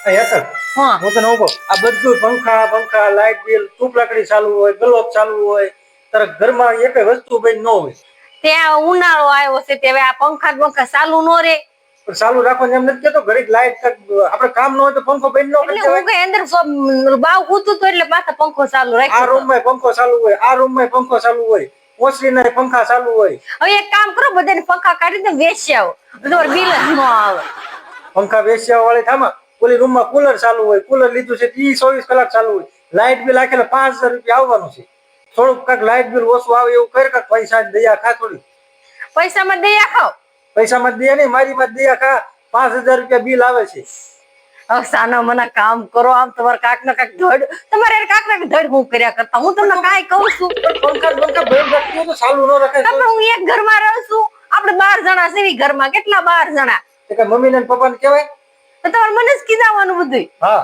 હેતર હા હું તને કહું આ બધું પંખા લાઇટ બિલ ટૂપ લાકડી ચાલુ હોય ગલોબ ચાલુ હોય તારા ઘરમાં એક વસ્તુ બંધ ન હોય ત્યાં ઉનાળો આવ્યો છે તે હવે આ પંખા ચાલુ નો રે પણ ચાલુ રાખવાનું એમ નથી કેતો ઘડીક લાઇટ આપણે કામ ન હોય તો પંખો બંધ ન કરી એટલે હું દેવાય કઈ અંદર બાવ કૂતું તો એટલે પાછા પંખો ચાલુ આ રાખ્યો રૂમ માં પંખો ચાલુ હોય આ રૂમ માં પંખો ચાલુ હોય ઓસરી ના પંખા ચાલુ હોય હવે એક કામ કરો બધાને પંખા કાઢી દે વેચી આવો તમારે બિલ જ ન આવે પંખા વેચ્યા વાળી થામાં ઓલી રૂમ માં કુલર ચાલુ હોય કુલર લીધું છે 24 કલાક ચાલુ હોય લાઇટ બિલ આખેલા 5000 રૂપિયા આવવાનું છે થોડુંક કાંક લાઇટ બિલ ઓછું આવે એવું કર કાંક પૈસા દયા ખા થોડી પૈસામાં દયા ખાઓ પૈસામાં દયા નહીં મારી માં દયા ખા 5000 રૂપિયા બિલ આવે છે હવે સાના મને કામ કરો આમ તમારે કાક ના કાક ધડ તમારે કાક ના ધડ હું કર્યા કરતા હું તમને કાંઈ કહું છું પંખા બંધ રાખતી તો ચાલુ ન રખાય તમે હું એક ઘરમાં રહું છું આપણે 12 જણા છે ઘરમાં કેટલા 12 જણા મમ્મી ને પપ્પા ને કહેવાય તો તમારે મને જ કીધાવાનું બધું હા